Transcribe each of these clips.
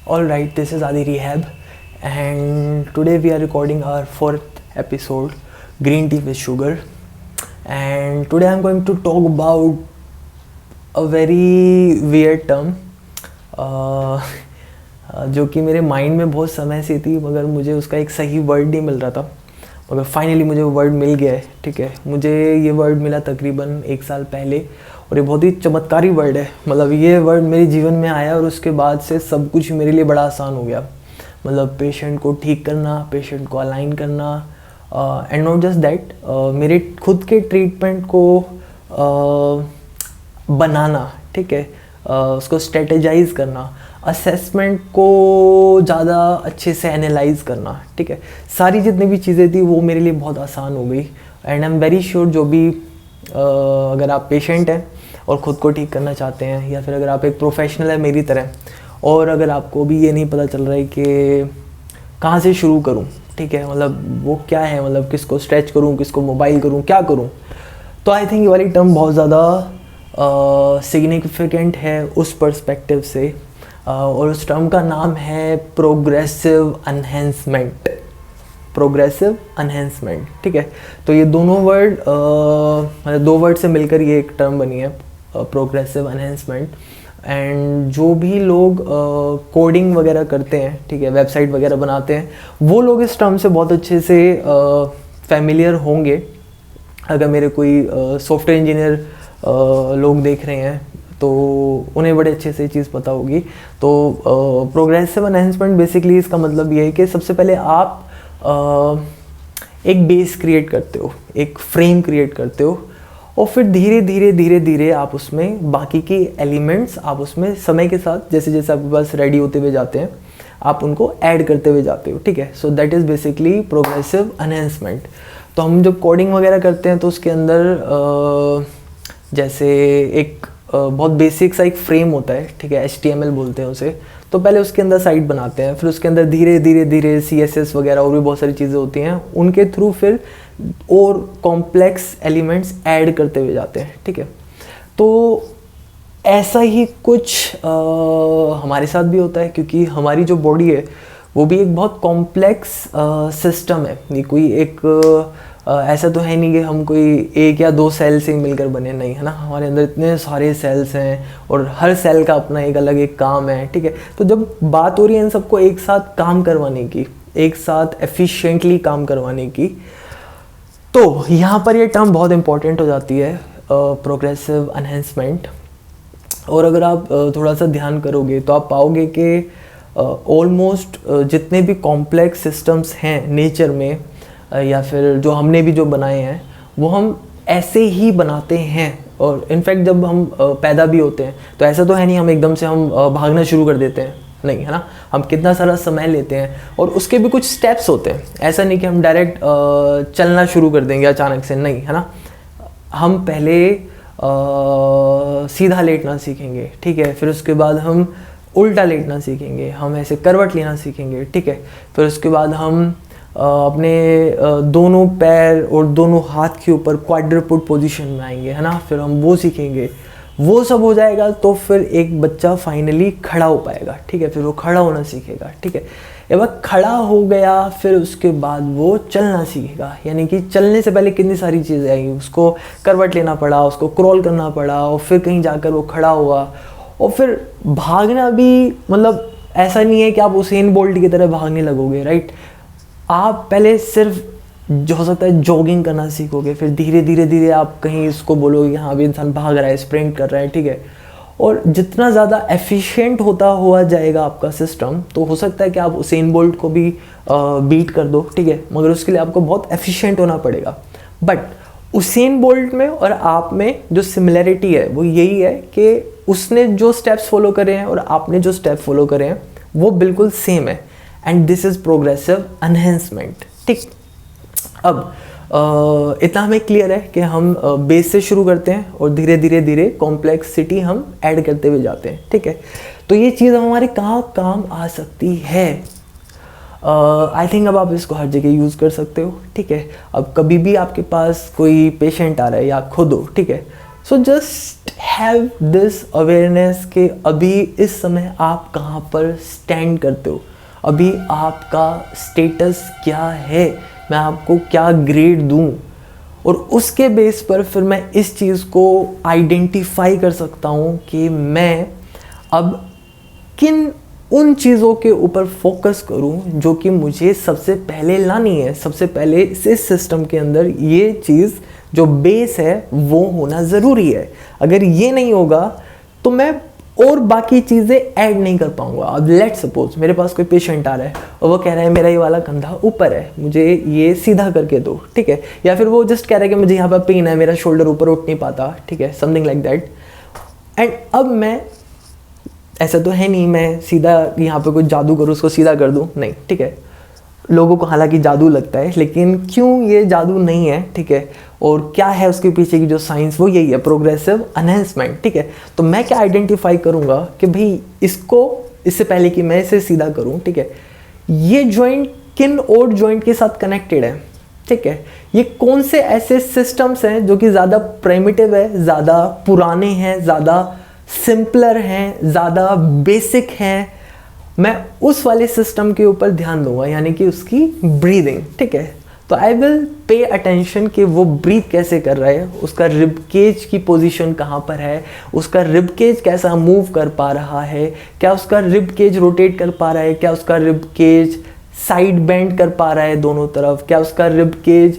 All right, this is Adi Rehab, and today we are recording our fourth episode, Green Tea with Sugar. And today I'm going to talk about a very weird term, जो कि मेरे mind में बहुत समय से थी, मगर मुझे उसका एक सही वर्ड नहीं मिल रहा था. मगर फाइनली मुझे वो वर्ड मिल गया है. ठीक है, मुझे ये वर्ड मिला तकरीबन 1 साल पहले, और ये बहुत ही चमत्कारी वर्ड है. मतलब ये वर्ड मेरे जीवन में आया और उसके बाद से सब कुछ मेरे लिए बड़ा आसान हो गया. मतलब पेशेंट को ठीक करना, पेशेंट को अलाइन करना, एंड नॉट जस्ट दैट, मेरे खुद के ट्रीटमेंट को बनाना. ठीक है, उसको स्ट्रेटेजाइज करना, असेसमेंट को ज़्यादा अच्छे से एनालाइज करना. ठीक है, सारी जितनी भी चीज़ें थी वो मेरे लिए बहुत आसान हो गई. And I am very sure जो भी अगर आप पेशेंट हैं और ख़ुद को ठीक करना चाहते हैं, या फिर अगर आप एक प्रोफेशनल है मेरी तरह, और अगर आपको भी ये नहीं पता चल रहा है कि कहाँ से शुरू करूँ, ठीक है, मतलब वो क्या है, मतलब किसको स्ट्रेच करूँ, किसको मोबाइल करूँ, क्या करूँ, तो आई थिंक ये वाली टर्म बहुत ज़्यादा सिग्निफिकेंट है उस पर्सपेक्टिव से. और उस टर्म का नाम है प्रोग्रेसिव एनहेंसमेंट. Progressive enhancement. ठीक है, तो ये दोनों वर्ड मतलब 2 वर्ड से मिलकर ये एक टर्म बनी है, प्रोग्रेसिव एनहेंसमेंट. एंड जो भी लोग कोडिंग वगैरह करते हैं, ठीक है, वेबसाइट वगैरह बनाते हैं, वो लोग इस टर्म से बहुत अच्छे से फैमिलियर होंगे. अगर मेरे कोई सॉफ्टवेयर इंजीनियर लोग देख रहे हैं तो उन्हें बड़े अच्छे से चीज़ पता होगी. तो प्रोग्रेसिव एनहांसमेंट बेसिकली इसका मतलब ये है कि सबसे पहले आप एक बेस क्रिएट करते हो, एक फ्रेम क्रिएट करते हो, और फिर धीरे धीरे धीरे धीरे आप उसमें बाकी के एलिमेंट्स आप उसमें समय के साथ जैसे जैसे आपके पास रेडी होते हुए जाते हैं आप उनको ऐड करते हुए जाते हो. ठीक है, so that is basically progressive enhancement. तो हम जब कोडिंग वगैरह करते हैं तो उसके अंदर जैसे एक बहुत बेसिक सा एक फ्रेम होता है. ठीक है, HTML बोलते हैं उसे. तो पहले उसके अंदर साइट बनाते हैं, फिर उसके अंदर धीरे धीरे धीरे CSS वगैरह और भी बहुत सारी चीज़ें होती हैं, उनके थ्रू फिर और कॉम्प्लेक्स एलिमेंट्स ऐड करते हुए जाते हैं. ठीक है, तो ऐसा ही कुछ हमारे साथ भी होता है, क्योंकि हमारी जो बॉडी है वो भी एक बहुत कॉम्प्लेक्स सिस्टम है. ये कोई एक ऐसा तो है नहीं कि हम कोई 1 या 2 सेल से मिलकर बने, नहीं है ना. हमारे अंदर इतने सारे सेल्स हैं और हर सेल का अपना एक अलग एक काम है. ठीक है, तो जब बात हो रही है इन सबको एक साथ काम करवाने की, एक साथ एफिशिएंटली काम करवाने की, तो यहाँ पर ये टर्म बहुत इंपॉर्टेंट हो जाती है, प्रोग्रेसिव एनहांसमेंट. और अगर आप थोड़ा सा ध्यान करोगे तो आप पाओगे कि ऑलमोस्ट जितने भी कॉम्प्लेक्स सिस्टम्स हैं नेचर में, या फिर जो हमने भी जो बनाए हैं, वो हम ऐसे ही बनाते हैं. और इनफैक्ट जब हम पैदा भी होते हैं तो ऐसा तो है नहीं हम एकदम से हम भागना शुरू कर देते हैं, नहीं है ना. हम कितना सारा समय लेते हैं और उसके भी कुछ स्टेप्स होते हैं. ऐसा नहीं कि हम डायरेक्ट चलना शुरू कर देंगे अचानक से, नहीं है ना. हम पहले सीधा लेटना सीखेंगे, ठीक है, फिर उसके बाद हम उल्टा लेटना सीखेंगे, हम ऐसे करवट लेना सीखेंगे. ठीक है, फिर उसके बाद हम अपने दोनों पैर और दोनों हाथ के ऊपर क्वाड्रपट पोजीशन में आएंगे, है ना. फिर हम वो सीखेंगे, वो सब हो जाएगा तो फिर एक बच्चा फाइनली खड़ा हो पाएगा. ठीक है, फिर वो खड़ा होना सीखेगा. ठीक है, एक बार खड़ा हो गया फिर उसके बाद वो चलना सीखेगा. यानी कि चलने से पहले कितनी सारी चीज़ें आएंगी, उसको करवट लेना पड़ा, उसको क्रॉल करना पड़ा, और फिर कहीं जाकर वो खड़ा हुआ. और फिर भागना भी, मतलब ऐसा नहीं है कि आप उसेन बोल्ट की तरह भागने लगोगे, राइट. आप पहले सिर्फ जो हो सकता है जॉगिंग करना सीखोगे, फिर धीरे धीरे धीरे आप कहीं इसको बोलोगे कि हाँ अभी इंसान भाग रहा है, स्प्रिंट कर रहा है. ठीक है, और जितना ज़्यादा एफिशिएंट होता हुआ जाएगा आपका सिस्टम, तो हो सकता है कि आप उसेन बोल्ट को भी बीट कर दो. ठीक है, मगर उसके लिए आपको बहुत एफिशिएंट होना पड़ेगा. बट उसेन बोल्ट में और आप में जो सिमिलरिटी है वो यही है कि उसने जो स्टेप्स फॉलो करे हैं और आपने जो स्टेप फॉलो करे हैं वो बिल्कुल सेम है. And this is progressive enhancement. ठीक, अब इतना हमें क्लियर है कि हम बेस से शुरू करते हैं और धीरे धीरे धीरे कॉम्प्लेक्सिटी हम ऐड करते हुए जाते हैं. ठीक है, तो ये चीज़ हमारे कहाँ काम आ सकती है. आई थिंक अब आप इसको हर जगह यूज़ कर सकते हो. ठीक है, अब कभी भी आपके पास कोई पेशेंट आ रहा है या खुद हो, ठीक है, so just have this awareness कि अभी इस समय आप कहाँ पर स्टैंड करते हो, अभी आपका स्टेटस क्या है, मैं आपको क्या ग्रेड दूँ, और उसके बेस पर फिर मैं इस चीज़ को आइडेंटिफाई कर सकता हूँ कि मैं अब किन उन चीज़ों के ऊपर फोकस करूं जो कि मुझे सबसे पहले लानी है। सबसे पहले इस सिस्टम के अंदर ये चीज़ जो बेस है वो होना ज़रूरी है। अगर ये नहीं होगा तो मैं और बाकी चीज़ें ऐड नहीं कर पाऊंगा। अब लेट सपोज मेरे पास कोई पेशेंट आ रहा है और वो कह रहा है मेरा ये वाला कंधा ऊपर है, मुझे ये सीधा करके दो, ठीक है, या फिर वो जस्ट कह रहा है कि मुझे यहाँ पर पेन है, मेरा शोल्डर ऊपर उठ नहीं पाता, ठीक है, समथिंग लाइक दैट। एंड अब मैं, ऐसा तो है नहीं मैं सीधा यहाँ पे कुछ जादू करूँ उसको सीधा कर दूँ, नहीं, ठीक है, लोगों को हालांकि जादू लगता है, लेकिन क्यों ये जादू नहीं है, ठीक है, और क्या है उसके पीछे की जो साइंस, वो यही है, प्रोग्रेसिव एनहेंसमेंट, ठीक है। तो मैं क्या आइडेंटिफाई करूँगा कि भाई इसको, इससे पहले कि मैं इसे सीधा करूँ, ठीक है, ये जॉइंट किन और जॉइंट के साथ कनेक्टेड है, ठीक है, ये कौन से ऐसे सिस्टम्स हैं जो कि ज़्यादा प्राइमिटिव है, ज़्यादा पुराने हैं, ज़्यादा सिंपलर हैं, ज़्यादा बेसिक हैं, मैं उस वाले सिस्टम के ऊपर ध्यान दूंगा, यानी कि उसकी ब्रीदिंग, ठीक है। तो आई विल पे अटेंशन कि वो ब्रीथ कैसे कर रहा है, उसका रिब केज की पोजीशन कहाँ पर है, उसका रिब केज कैसा मूव कर पा रहा है, क्या उसका रिब केज रोटेट कर पा रहा है, क्या उसका रिब केज साइड बेंड कर पा रहा है दोनों तरफ, क्या उसका रिब केज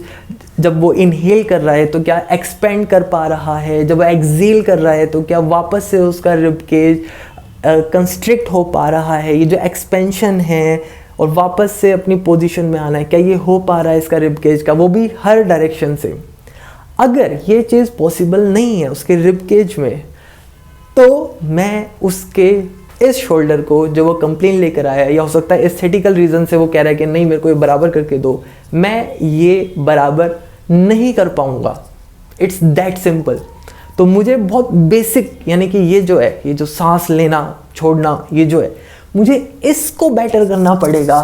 जब वो इनहेल कर रहा है तो क्या एक्सपेंड कर पा रहा है, जब वो एक्सहेल कर रहा है तो क्या वापस से उसका रिब केज कंस्ट्रिक्ट हो पा रहा है, ये जो एक्सपेंशन है और वापस से अपनी पोजीशन में आना है, क्या ये हो पा रहा है इसका रिब केज का, वो भी हर डायरेक्शन से। अगर ये चीज़ पॉसिबल नहीं है उसके रिब केज में, तो मैं उसके इस शोल्डर को जो वो कंप्लेन लेकर आया है, या हो सकता है एस्थेटिकल रीज़न से वो कह रहा है कि नहीं मेरे को ये बराबर करके दो, मैं ये बराबर नहीं कर पाऊँगा। It's that simple. तो मुझे बहुत बेसिक, यानी कि ये जो है, ये जो सांस लेना छोड़ना, ये जो है, मुझे इसको बेटर करना पड़ेगा।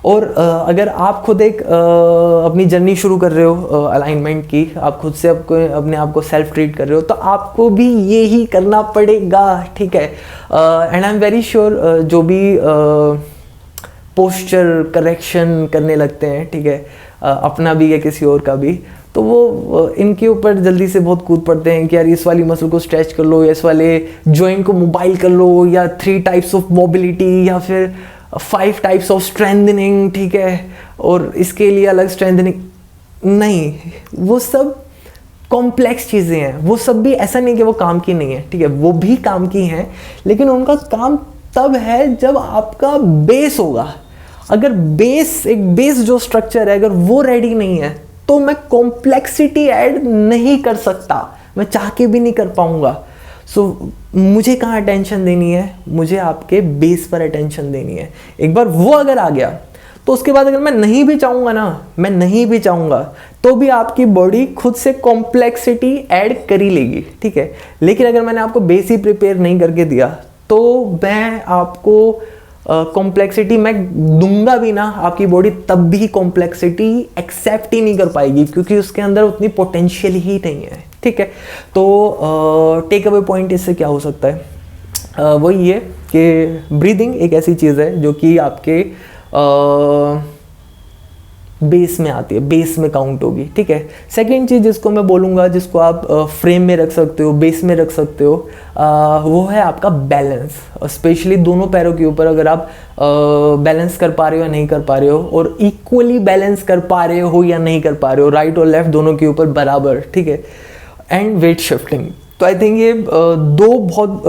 और अगर आप खुद एक अपनी जर्नी शुरू कर रहे हो अलाइनमेंट की, आप खुद से अपने आप को सेल्फ ट्रीट कर रहे हो, तो आपको भी ये ही करना पड़ेगा, ठीक है। And I am very sure जो भी पोस्चर करेक्शन करने लगते हैं, ठीक है, अपना भी या किसी और का भी, तो वो इनके ऊपर जल्दी से बहुत कूद पड़ते हैं कि यार इस वाली मसल को स्ट्रेच कर लो, या इस वाले जॉइंट को मोबाइल कर लो, या 3 टाइप्स ऑफ मोबिलिटी, या फिर 5 टाइप्स ऑफ स्ट्रेंथनिंग, ठीक है, और इसके लिए अलग स्ट्रेंथनिंग। नहीं, वो सब कॉम्प्लेक्स चीज़ें हैं, वो सब भी ऐसा नहीं कि वो काम की नहीं है, ठीक है, वो भी काम की हैं, लेकिन उनका काम तब है जब आपका बेस होगा। अगर बेस, एक बेस जो स्ट्रक्चर है, अगर वो रेडी नहीं है तो मैं कॉम्प्लेक्सिटी ऐड नहीं कर सकता, मैं चाह के भी नहीं कर पाऊंगा। सो मुझे कहाँ अटेंशन देनी है, मुझे आपके बेस पर अटेंशन देनी है। एक बार वो अगर आ गया तो उसके बाद अगर मैं नहीं भी चाहूँगा ना, मैं नहीं भी चाहूँगा तो भी आपकी बॉडी खुद से कॉम्प्लेक्सिटी ऐड कर ही लेगी, ठीक है। लेकिन अगर मैंने आपको बेस ही प्रिपेयर नहीं करके दिया तो मैं आपको कॉम्प्लेक्सिटी मैं दूंगा भी ना, आपकी बॉडी तब भी कॉम्प्लेक्सिटी एक्सेप्ट ही नहीं कर पाएगी, क्योंकि उसके अंदर उतनी पोटेंशियल ही नहीं है, ठीक है। तो टेक अवे पॉइंट इससे क्या हो सकता है, वो ये कि ब्रीदिंग एक ऐसी चीज़ है जो कि आपके बेस में आती है, बेस में काउंट होगी, ठीक है। सेकेंड चीज़ जिसको मैं बोलूँगा, जिसको आप फ्रेम में रख सकते हो, बेस में रख सकते हो, वो है आपका बैलेंस। स्पेशली दोनों पैरों के ऊपर अगर आप बैलेंस कर पा रहे हो या नहीं कर पा रहे हो, और इक्वली बैलेंस कर पा रहे हो या नहीं कर पा रहे हो, राइट और लेफ्ट दोनों के ऊपर बराबर, ठीक है। एंड वेट शिफ्टिंग, तो आई थिंक ये दो बहुत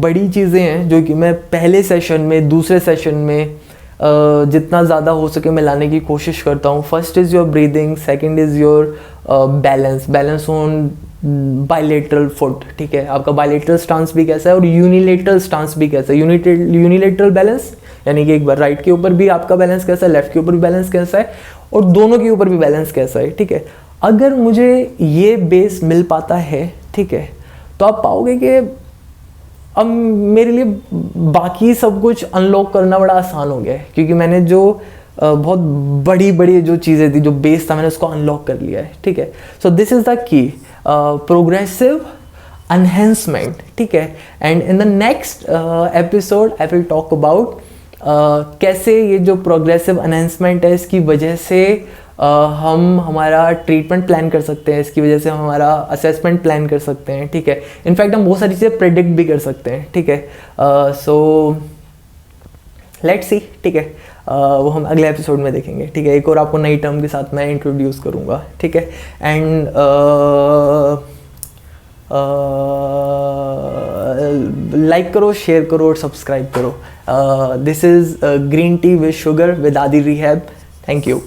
बड़ी चीज़ें हैं जो कि मैं पहले सेशन में, दूसरे सेशन में जितना ज़्यादा हो सके मैं लाने की कोशिश करता हूँ। First is your breathing, second is your balance on bilateral foot, ठीक है। आपका बायलेटरल स्टांस भी कैसा है और यूनिलेटरल स्टांस भी कैसा है। यूनिलेटरल बैलेंस यानी कि एक बार राइट के ऊपर भी आपका बैलेंस कैसा है, लेफ्ट के ऊपर भी बैलेंस कैसा है, और दोनों के ऊपर भी बैलेंस कैसा है, ठीक है। अगर मुझे ये बेस मिल पाता है, ठीक है, तो आप पाओगे कि अब मेरे लिए बाकी सब कुछ अनलॉक करना बड़ा आसान हो गया है, क्योंकि मैंने जो बहुत बड़ी बड़ी जो चीज़ें थी, जो बेस था, मैंने उसको अनलॉक कर लिया है, ठीक है। So this is the key, progressive enhancement, ठीक है. And in the next episode I will talk about कैसे ये जो प्रोग्रेसिव एनहेंसमेंट है इसकी वजह से हम हमारा ट्रीटमेंट प्लान कर सकते हैं, इसकी वजह से हम हमारा असेसमेंट प्लान कर सकते हैं, ठीक है. इनफैक्ट हम बहुत सारी चीज़ें प्रेडिक्ट भी कर सकते हैं, ठीक है. सो लेट्स सी, ठीक है. वो हम अगले एपिसोड में देखेंगे, ठीक है. एक और आपको नई टर्म के साथ मैं इंट्रोड्यूस करूँगा, ठीक है. एंड लाइक करो, शेयर करो और सब्सक्राइब करो. This is green tea with sugar with आदि रिहैब. Thank you.